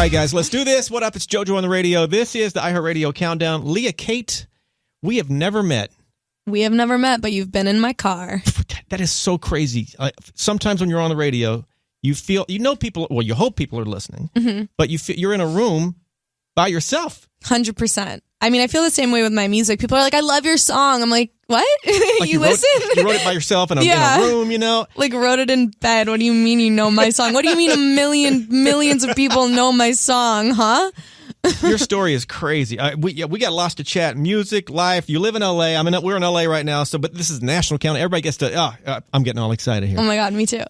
right, guys, let's do this. What up? It's JoJo on the radio. This is the iHeartRadio Countdown. Leah, Kate, we have never met. We have never met, but you've been in my car. That is so crazy. Sometimes when you're on the radio, you feel, people, well, you hope people are listening, but you're in a room by yourself. 100%. I mean, I feel the same way with my music. People are like, I love your song. I'm like, what? Like you listen? You wrote it by yourself in a room, Like, wrote it in bed. What do you mean you know my song? What do you mean millions of people know my song, huh? Your story is crazy. We got lost to chat. Music, life. You live in LA. We're in LA right now. But this is national count. Everybody gets to. I'm getting all excited here. Oh my God, me too.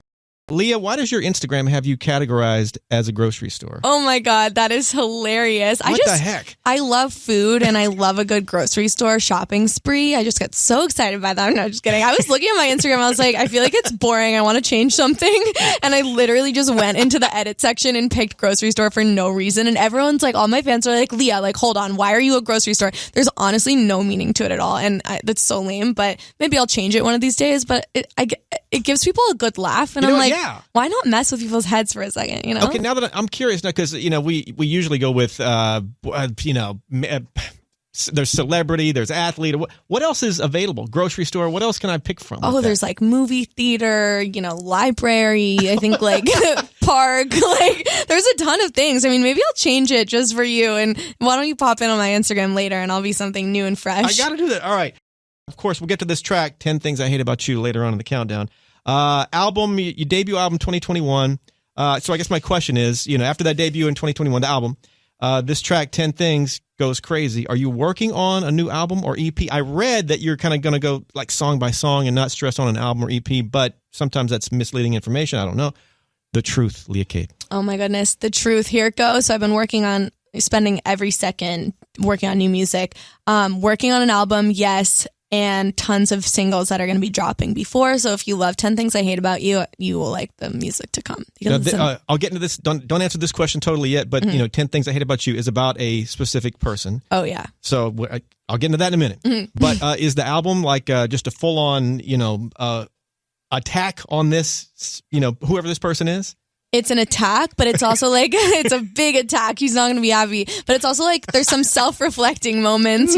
Leah, why does your Instagram have you categorized as a grocery store? Oh my God, that is hilarious. What the heck? I love food and I love a good grocery store shopping spree. I just got so excited by that. No, just kidding. I was looking at my Instagram. I was like, I feel like it's boring. I want to change something. And I literally just went into the edit section and picked grocery store for no reason. And everyone's like, all my fans are like, Leah, like, hold on. Why are you a grocery store? There's honestly no meaning to it at all. And that's so lame, but maybe I'll change it one of these days. But it gives people a good laugh. And I'm like, why not mess with people's heads for a second, Okay, now that I'm curious now, because, we usually go with, there's celebrity, there's athlete. What else is available? Grocery store, what else can I pick from? Oh, there's like movie theater, library, I think like park, like there's a ton of things. I mean, maybe I'll change it just for you. And why don't you pop in on my Instagram later and I'll be something new and fresh. I got to do that. All right. Of course, we'll get to this track, 10 Things I Hate About You, later on in the countdown. Album, your debut album, 2021. So I guess my question is, after that debut in 2021, the album, this track, 10 Things, goes crazy. Are you working on a new album or EP? I read that you're kind of going to go like song by song and not stress on an album or EP, but sometimes that's misleading information. I don't know. The truth, Leah Kate. Oh my goodness. The truth. Here it goes. So I've been spending every second working on new music, working on an album. Yes. And tons of singles that are going to be dropping before. So if you love 10 Things I Hate About You, you will like the music to come. I'll get into this. Don't answer this question totally yet, but 10 Things I Hate About You is about a specific person. Oh, yeah. So I'll get into that in a minute. But is the album like just a full-on, attack on this, whoever this person is? It's an attack, but it's also like, it's a big attack. He's not going to be happy. But it's also like, there's some self-reflecting moments,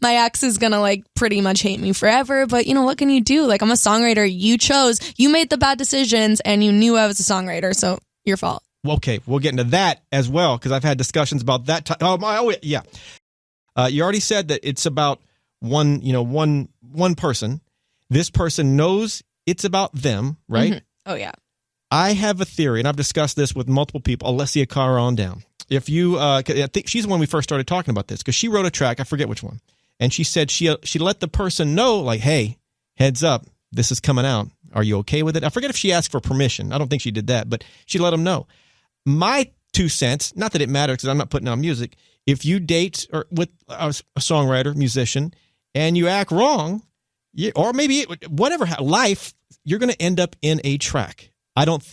My ex is going to like pretty much hate me forever. But what can you do? Like, I'm a songwriter. You made the bad decisions and you knew I was a songwriter. So your fault. Okay, we'll get into that as well, because I've had discussions about that. Yeah. You already said that it's about one person. This person knows it's about them, right? Mm-hmm. Oh, yeah. I have a theory, and I've discussed this with multiple people. Alessia Carr on down. If you, I think she's the one we first started talking about this, because she wrote a track, I forget which one, and she said she let the person know, like, hey, heads up, this is coming out. Are you okay with it? I forget if she asked for permission. I don't think she did that, but she let them know. My 2 cents, not that it matters because I'm not putting out music, if you date or with a songwriter, musician, and you act wrong, or maybe whatever, life, you're going to end up in a track.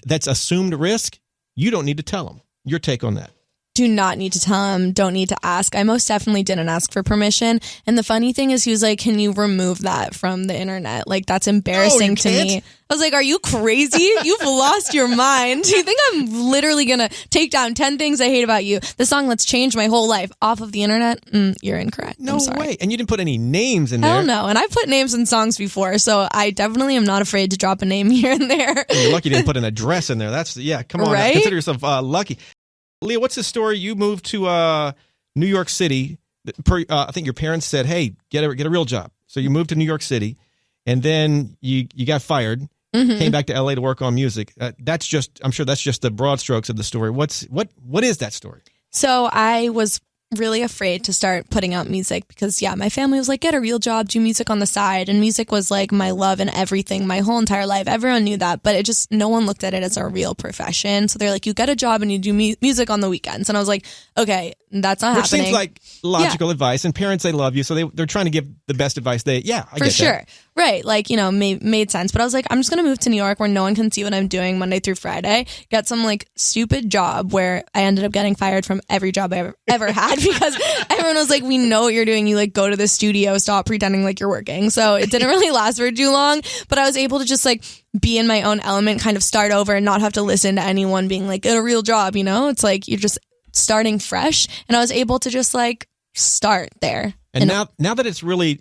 That's assumed risk. You don't need to tell them. Your take on that. Do not need to tell him, don't need to ask. I most definitely didn't ask for permission. And the funny thing is, he was like, can you remove that from the internet? Like, that's embarrassing to me. I was like, are you crazy? You've lost your mind. Do you think I'm literally going to take down 10 Things I Hate About You, the song that's changed my whole life, off of the internet? You're incorrect. No way. And you didn't put any names in there. Hell no. And I put names in songs before, so I definitely am not afraid to drop a name here and there. You're lucky you didn't put an address in there. Come on. Right? Consider yourself lucky. Leah, what's the story? You moved to New York City. I think your parents said, hey, get a real job. So you moved to New York City, and then you got fired, came back to LA to work on music. I'm sure that's just the broad strokes of the story. What is that story? So I was really afraid to start putting out music because, my family was like, get a real job, do music on the side. And music was like my love and everything my whole entire life. Everyone knew that, but no one looked at it as a real profession. So they're like, you get a job and you do music on the weekends. And I was like, okay, that's not happening. Which seems like logical advice. And parents, they love you. So they're trying to give the best advice. I get for sure. That. Right. Like, made sense. But I was like, I'm just going to move to New York where no one can see what I'm doing Monday through Friday. Get some like stupid job where I ended up getting fired from every job I ever had because everyone was like, we know what you're doing. You like go to the studio, stop pretending like you're working. So it didn't really last for too long, but I was able to just like be in my own element, kind of start over and not have to listen to anyone being like, get a real job. It's like, you're just starting fresh, and I was able to just like start there. And now that it's really,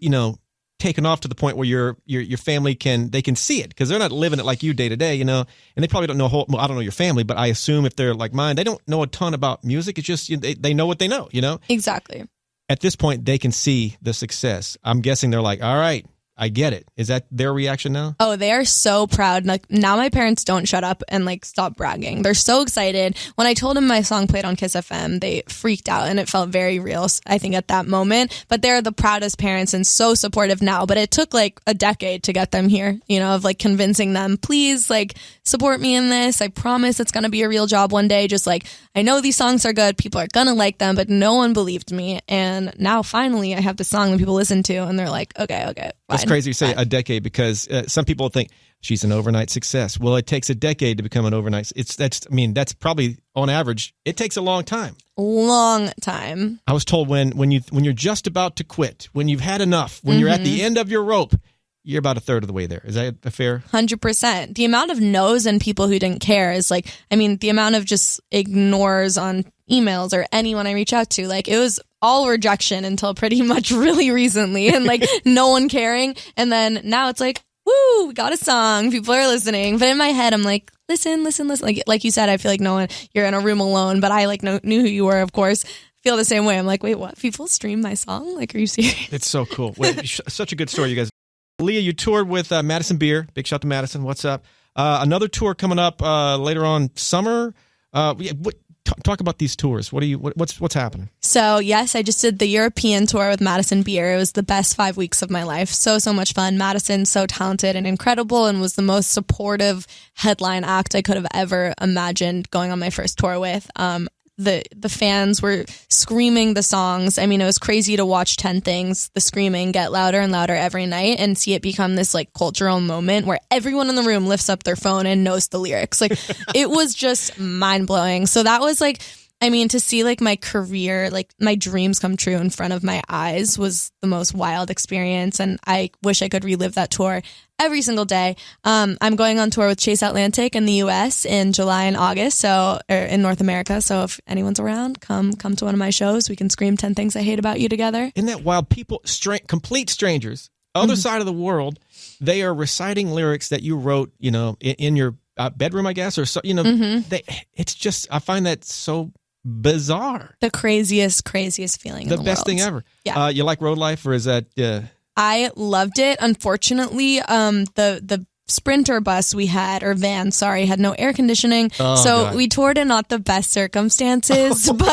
taken off to the point where your family can see it, because they're not living it like you day to day, and they probably don't know I don't know your family, but I assume if they're like mine, they don't know a ton about music. It's just they know what they know, Exactly. At this point, they can see the success. I'm guessing they're like, all right, I get it. Is that their reaction now? Oh, they are so proud. Like, now my parents don't shut up and like stop bragging. They're so excited. When I told them my song played on Kiss FM, they freaked out, and it felt very real, I think, at that moment. But they're the proudest parents and so supportive now. But it took like a decade to get them here, of like convincing them, please, like, support me in this. I promise it's going to be a real job one day. Just like, I know these songs are good. People are going to like them, but no one believed me. And now finally I have the song that people listen to, and they're like, okay. It's crazy you say a decade, because some people think she's an overnight success. Well, it takes a decade to become an overnight. That's probably on average. It takes a long time. Long time. I was told when you're just about to quit, when you've had enough, when you're at the end of your rope, you're about a third of the way there. Is that a fair? 100%. The amount of no's and people who didn't care is like, the amount of just ignores on emails or anyone I reach out to, like, it was all rejection until pretty much really recently, and like no one caring. And then now it's like, woo, we got a song, people are listening. But in my head, I'm like, listen. Like you said, I feel like no one, you're in a room alone, but I like knew who you were, of course. Feel the same way. I'm like, wait, what? People stream my song? Like, are you serious? It's so cool. Wait, such a good story, you guys. Leah, you toured with Madison Beer. Big shout to Madison. What's up? Another tour coming up later on summer. Talk about these tours. What's happening? So yes, I just did the European tour with Madison Beer. It was the best 5 weeks of my life. So much fun. Madison's so talented and incredible, and was the most supportive headline act I could have ever imagined going on my first tour with. The fans were screaming the songs. It was crazy to watch 10 Things, the screaming, get louder and louder every night, and see it become this like cultural moment where everyone in the room lifts up their phone and knows the lyrics. Like, it was just mind blowing. So that was like, to see like my career, like my dreams come true in front of my eyes was the most wild experience. And I wish I could relive that tour every single day. I'm going on tour with Chase Atlantic in the US in July and August, or in North America. So if anyone's around, come to one of my shows. We can scream 10 Things I Hate About You together. Isn't that wild? People, complete strangers, other side of the world, they are reciting lyrics that you wrote, in your bedroom, I guess, or so, it's just, I find that so bizarre. The craziest feeling in the world. The best thing ever. Yeah. You like road life, or is that... I loved it. Unfortunately, the Sprinter bus we had, or van, sorry, had no air conditioning. God. We toured in not the best circumstances, but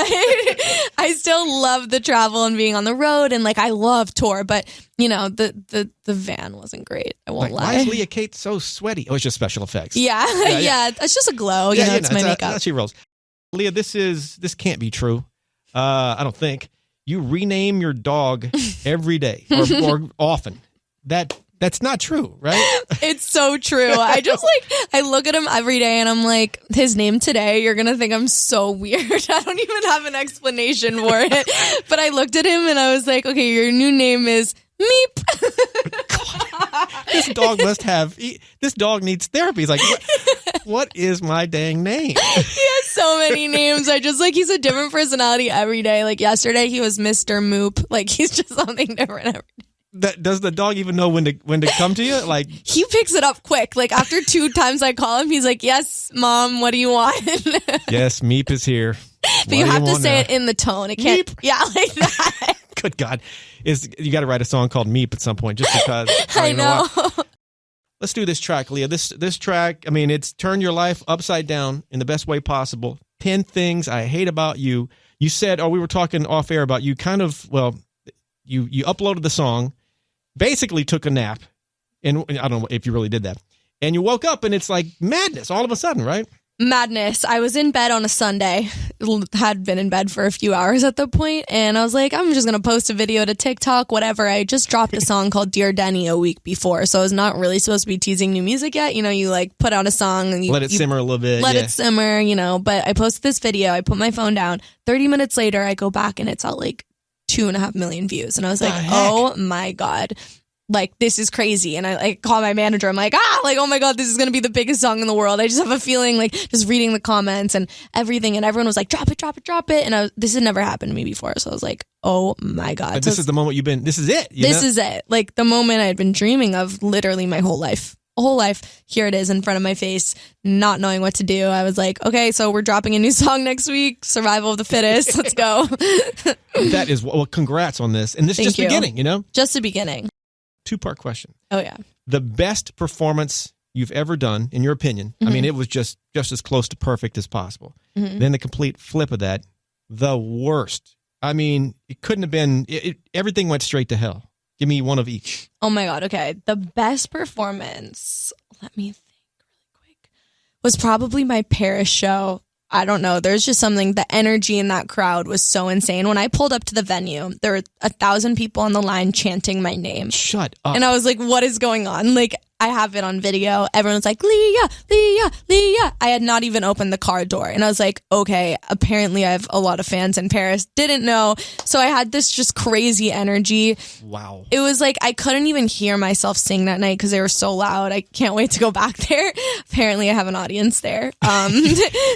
I still love the travel and being on the road, and like, I love tour, but the van wasn't great. I won't lie. Why is Leah Kate so sweaty? Oh, it's just special effects. Yeah. It's just a glow. It's my makeup. That's she rolls. Leah, this can't be true. I don't think. You rename your dog every day or often. That's not true, right? It's so true. I just I look at him every day and I'm like, his name today, you're going to think I'm so weird. I don't even have an explanation for it. But I looked at him and I was like, okay, your new name is Meep. This dog needs therapy. He's like, what is my dang name? He has so many names. He's a different personality every day. Like yesterday he was Mr. Moop. Like, he's just something different every day. Does the dog even know when to come to you? Like, he picks it up quick. Like, after 2 times I call him, he's like, yes, Mom, what do you want? Yes, Meep is here. But you have to say it in the tone. It can't. Meep. Yeah, like that. Good God. You got to write a song called Meep at some point, just because. I know. Let's do this track, Leah. This track, it's turned your life upside down in the best way possible. 10 Things I Hate About You. You said, we were talking off air about you you uploaded the song, basically took a nap, and I don't know if you really did that. And you woke up and it's like madness all of a sudden, right? Madness. I was in bed on a Sunday, had been in bed for a few hours at the point, and I was like, I'm just going to post a video to TikTok, whatever. I just dropped a song called Dear Denny a week before, so I was not really supposed to be teasing new music yet. You like put out a song and you let it simmer a little bit. Let it simmer, but I posted this video, I put my phone down. 30 minutes later, I go back and it's at like 2.5 million views. And I was like, oh my God. like, this is crazy. And I like call my manager. I'm like, like, oh my God, this is going to be the biggest song in the world. I just have a feeling, like, just reading the comments and everything. And everyone was like, drop it, drop it, drop it. And this had never happened to me before. So I was like, oh my God. But this is the moment this is it. This is it. Like, the moment I had been dreaming of literally my whole life. Here it is in front of my face, not knowing what to do. I was like, okay, so we're dropping a new song next week, Survival of the Fittest. Let's go. That is, well, congrats on this. And this is just beginning, Just the beginning. 2-part question. Oh, yeah. The best performance you've ever done, in your opinion, I mean, it was just as close to perfect as possible. Then the complete flip of that, the worst. I mean, it couldn't have been, everything went straight to hell. Give me one of each. Oh my God. Okay. The best performance, let me think really quick, was probably my Paris show. I don't know. There's just something, the energy in that crowd was so insane. When I pulled up to the venue, there were 1,000 people on the line chanting my name. Shut up. And I was like, what is going on? Like, I have it on video. Everyone's like, Leah, Leah, Leah. I had not even opened the car door. And I was like, okay, apparently I have a lot of fans in Paris. Didn't know. So I had this just crazy energy. Wow. It was like, I couldn't even hear myself sing that night because they were so loud. I can't wait to go back there. Apparently I have an audience there. And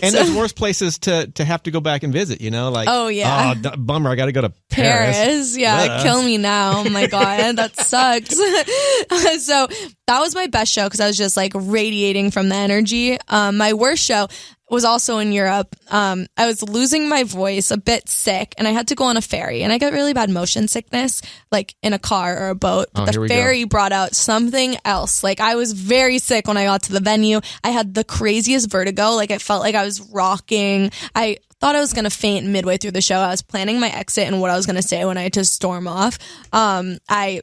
there's worse places to have to go back and visit, like, oh yeah, bummer, I got to go to Paris. Yeah, kill me now. Oh my God, that sucks. So that was my best show because I was just like radiating from the energy. My worst show was also in Europe. I was losing my voice, a bit sick, and I had to go on a ferry. And I got really bad motion sickness, like in a car or a boat. But the ferry brought out something else. Like, I was very sick when I got to the venue. I had the craziest vertigo. Like, I felt like I was rocking. I thought I was going to faint midway through the show. I was planning my exit and what I was going to say when I had to storm off. It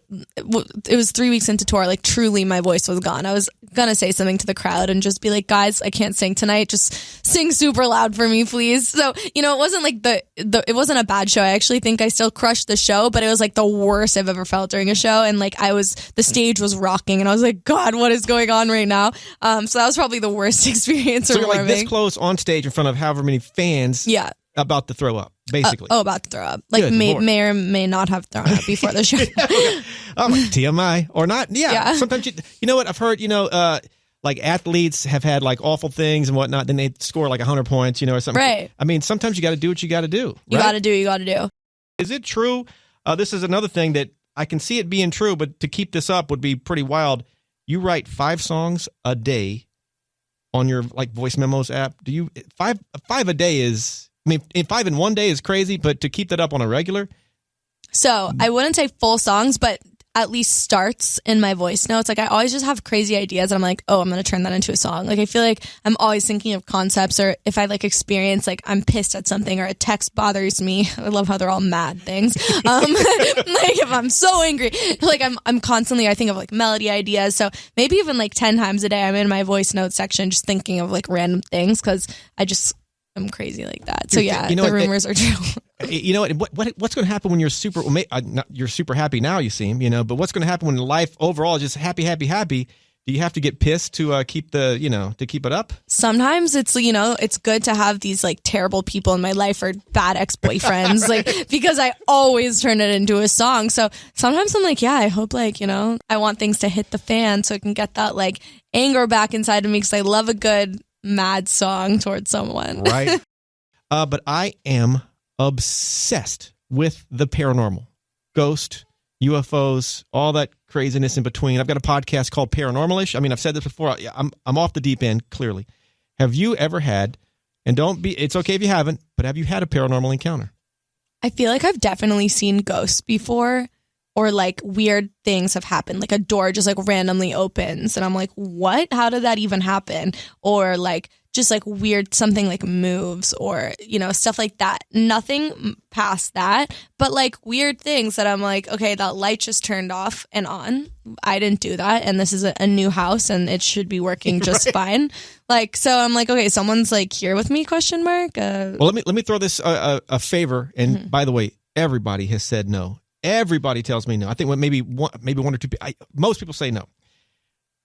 was 3 weeks into tour. Like, truly my voice was gone. I was going to say something to the crowd and just be like, guys, I can't sing tonight. Just sing super loud for me, please. So, it wasn't like it wasn't a bad show. I actually think I still crushed the show, but it was like the worst I've ever felt during a show. And like, the stage was rocking and I was like, God, what is going on right now? So that was probably the worst experience. So you're like this close on stage in front of however many fans. Yeah. About to throw up, basically. About to throw up. Like, may or may not have thrown up before the show. Okay. Oh, like TMI or not. Yeah. Sometimes, you know what? I've heard, like athletes have had like awful things and whatnot. Then they score like 100 points, or something. Right. I mean, sometimes you got to do what you got to do. You got to do. Is it true? This is another thing that I can see it being true, but to keep this up would be pretty wild. You write 5 songs a day on your like voice memos app. Do you 5 a day is, I mean, 5 in one day is crazy, but to keep that up on a regular? So I wouldn't say full songs, but at least starts in my voice notes. Like, I always just have crazy ideas and I'm like, oh, I'm going to turn that into a song. Like, I feel like I'm always thinking of concepts, or if I like experience, like I'm pissed at something or a text bothers me. I love how they're all mad things. Like, if I'm so angry, like I'm constantly, I think of like melody ideas. So maybe even like 10 times a day, I'm in my voice notes section just thinking of like random things because I'm crazy like that. So yeah, the rumors are true. You know what's going to happen when you're you're super happy now, you seem, but what's going to happen when life overall is just happy, happy, happy? Do you have to get pissed to keep to keep it up? Sometimes it's, it's good to have these like terrible people in my life or bad ex-boyfriends, like, because I always turn it into a song. So sometimes I'm like, yeah, I hope like, I want things to hit the fan so I can get that like anger back inside of me because I love a good mad song towards someone. Right. But I am obsessed with the paranormal, ghost, UFOs, all that craziness in between. I've got a podcast called Paranormalish. I mean, I've said this before. I'm off the deep end, clearly. Have you ever had, and it's okay if you haven't, but have you had a paranormal encounter? I feel like I've definitely seen ghosts before, or like weird things have happened. Like a door just like randomly opens and I'm like, what? How did that even happen? Or like just like weird something like moves or, stuff like that. Nothing past that, but like weird things that I'm like, okay, that light just turned off and on. I didn't do that. And this is a new house and it should be working just fine. Like, so I'm like, okay, someone's like here with me, ? Well, let me throw this a favor. And by the way, everybody has said no. Everybody tells me no. I think maybe one or two people. Most people say no.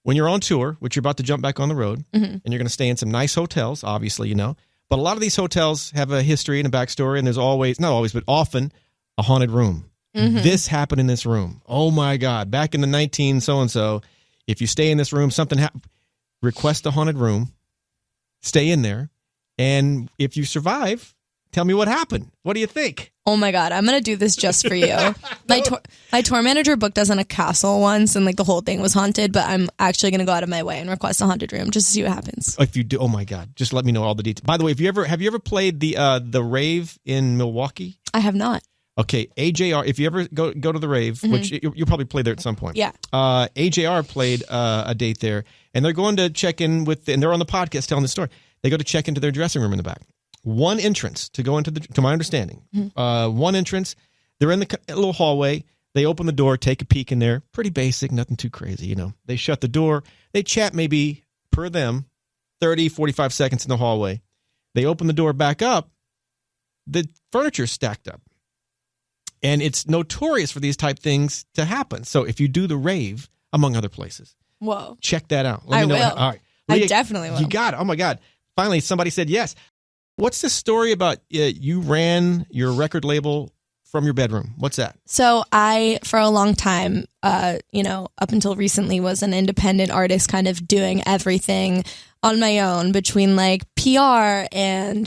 When you're on tour, which you're about to jump back on the road, and you're going to stay in some nice hotels, obviously, but a lot of these hotels have a history and a backstory, and there's always, not always, but often a haunted room. This happened in this room. Oh my God. Back in the 19 so-and-so, if you stay in this room, something happened. Request a haunted room. Stay in there. And if you survive, tell me what happened. What do you think? Oh my God, I'm going to do this just for you. My tour manager booked us in a castle once and like the whole thing was haunted, but I'm actually going to go out of my way and request a haunted room just to see what happens. If you do, oh my God, just let me know all the details. By the way, have you ever played the rave in Milwaukee? I have not. Okay, AJR, if you ever go to the rave, which you'll probably play there at some point. Yeah. AJR played a date there, and they're going to check in with, and they're on the podcast telling the story. They go to check into their dressing room in the back. One entrance to go into to my understanding. One entrance. They're in the little hallway. They open the door, take a peek in there. Pretty basic, nothing too crazy, They shut the door. They chat maybe, per them, 30, 45 seconds in the hallway. They open the door back up. The furniture's stacked up. And it's notorious for these type things to happen. So if you do the rave, among other places, whoa, check that out. Let me know. All right. Leah, I definitely will. You got it. Oh my God. Finally, somebody said yes. What's the story about you ran your record label from your bedroom? What's that? So I, for a long time, up until recently, was an independent artist, kind of doing everything on my own between like PR and,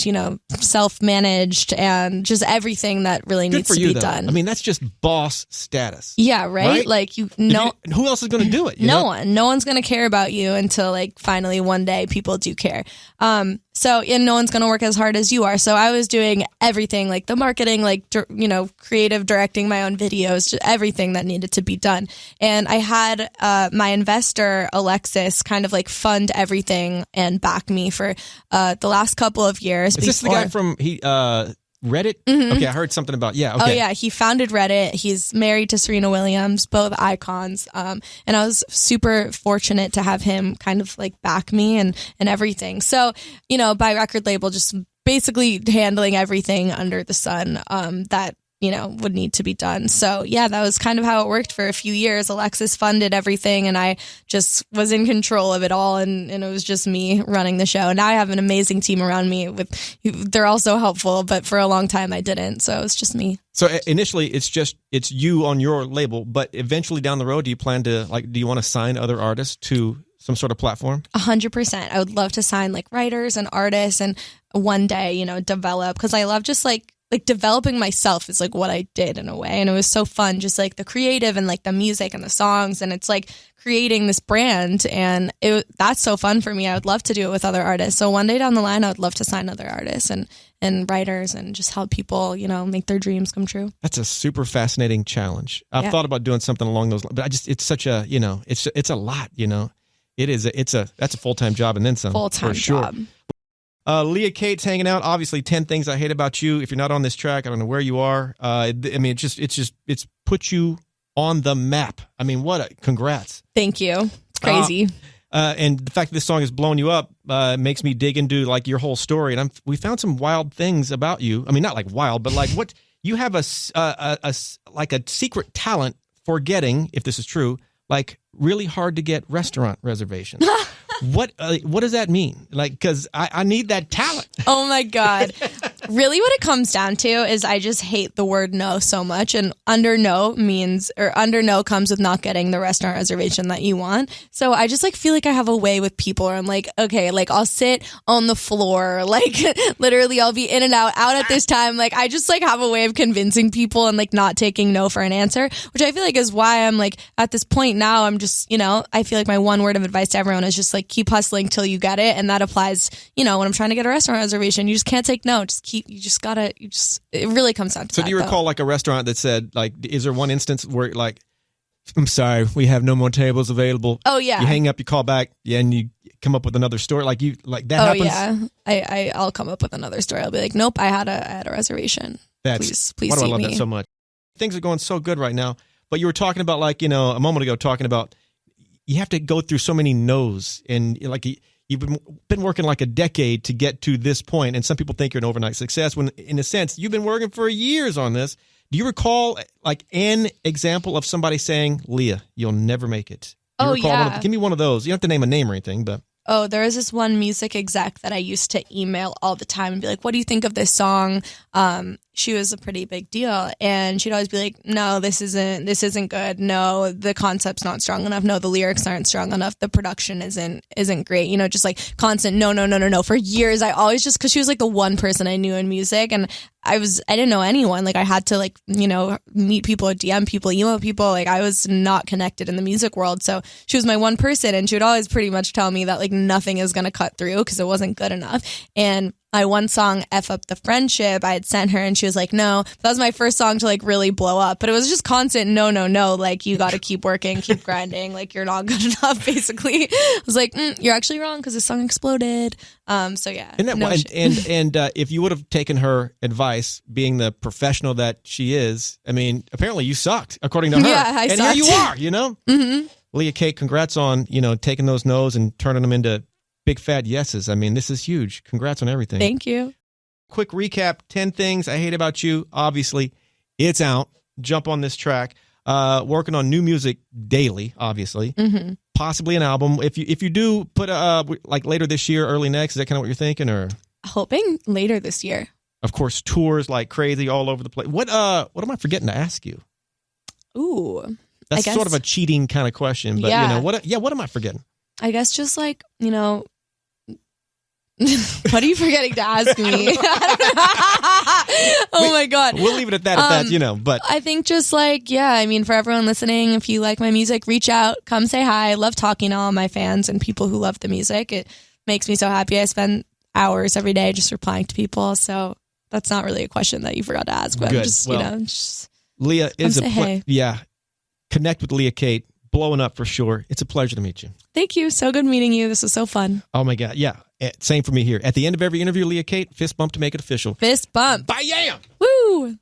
self-managed and just everything that really needs to be done. I mean, that's just boss status. Yeah, right? Like who else is going to do it? No one's going to care about you until like finally one day people do care. And no one's going to work as hard as you are. So I was doing everything, like the marketing, like, creative directing my own videos, just everything that needed to be done. And I had my investor, Alexis, kind of like fund everything and back me for the last couple of years. Is this the guy from Reddit? Okay, I heard something about, yeah. Okay. Oh yeah, he founded Reddit. He's married to Serena Williams, both icons. And I was super fortunate to have him kind of like back me and everything. So, by record label, just basically handling everything under the sun that would need to be done. So yeah, that was kind of how it worked for a few years. Alexis funded everything and I just was in control of it all. And it was just me running the show. Now I have an amazing team around me they're also helpful, but for a long time I didn't. So it's just me. So initially it's you on your label, but eventually down the road, do you plan to do you want to sign other artists to some sort of platform? 100%. I would love to sign like writers and artists and one day, develop, because I love just like developing myself is like what I did in a way. And it was so fun, just like the creative and like the music and the songs. And it's like creating this brand. And that's so fun for me. I would love to do it with other artists. So one day down the line, I would love to sign other artists and writers and just help people, make their dreams come true. That's a super fascinating challenge. I've thought about doing something along those lines, but it's such a, it's a lot, that's a full-time job and then some. Full-time job. Leah Kate's hanging out. Obviously, 10 Things I Hate About You. If you're not on this track, I don't know where you are. It's put you on the map. I mean, congrats. Thank you. It's crazy. And the fact that this song has blown you up makes me dig into like your whole story. And we found some wild things about you. I mean, not like wild, but like what you have a secret talent for getting, if this is true, like really hard to get restaurant reservations. What does that mean? Like, because I need that talent. Oh my God. Really what it comes down to is I just hate the word no so much. And under no comes with not getting the restaurant reservation that you want. So I just like feel like I have a way with people where I'm like, okay, like I'll sit on the floor, like literally I'll be in and out at this time. Like I just like have a way of convincing people and like not taking no for an answer, which I feel like is why I'm like at this point now I'm just, I feel like my one word of advice to everyone is just like keep hustling till you get it. And that applies, when I'm trying to get a restaurant reservation, you just can't take no. It really comes down to that. So do you recall like a restaurant that said, like, is there one instance where like, I'm sorry, we have no more tables available? Oh yeah. You hang up, you call back, and you come up with another story. Like that happens? Yeah. I'll come up with another story. I'll be like, nope, I had a reservation. Please why do I love me. that so much? Things are going so good right now. But you were talking about like, a moment ago, talking about you have to go through so many no's, and like you've been working like a decade to get to this point, and some people think you're an overnight success when in a sense you've been working for years on this. Do you recall like an example of somebody saying, Leah, you'll never make it? Give me one of those. You don't have to name a name or anything, but Oh, there is this one music exec that I used to email all the time and be like, what do you think of this song? And she was a pretty big deal, and she'd always be like, no, this isn't good. No, the concept's not strong enough. No, the lyrics aren't strong enough. The production isn't great. Just like constant no. For years, I always just, because she was like the one person I knew in music, and I didn't know anyone. Like I had to like, meet people, DM people, email people. Like I was not connected in the music world. So she was my one person, and she would always pretty much tell me that like nothing is going to cut through because it wasn't good enough. And my one song, F Up the Friendship, I had sent her, and she was like, no. That was my first song to like really blow up. But it was just constant no. Like, you got to keep working, keep grinding. Like, you're not good enough, basically. I was like, you're actually wrong because this song exploded. So yeah. And if you would have taken her advice, being the professional that she is, I mean, apparently you sucked, according to her. Yeah, I sucked. Here you are, Mm-hmm. Leah Kate, congrats on, taking those no's and turning them into big fat yeses. I mean, this is huge. Congrats on everything. Thank you. Quick recap, 10 Things I Hate About You. Obviously, it's out. Jump on this track. Working on new music daily, obviously. Mm-hmm. Possibly an album. If you do put like later this year, early next, is that kind of what you're thinking? Or hoping later this year. Of course, tours like crazy all over the place. What am I forgetting to ask you? Ooh. That's sort of a cheating kind of question, but what am I forgetting? I guess just like, what are you forgetting to ask me? My God. We'll leave it at that if that's, but. I think just like, for everyone listening, if you like my music, reach out, come say hi. I love talking to all my fans and people who love the music. It makes me so happy. I spend hours every day just replying to people. So that's not really a question that you forgot to ask, but Good. just, Leah is hey. Connect with Leah Kate. Blowing up for sure. It's a pleasure to meet you. Thank you. So good meeting you. This is so fun. Oh my God. Yeah. Same for me here. At the end of every interview, Leah Kate, fist bump to make it official. Fist bump. Bye-yam. Woo.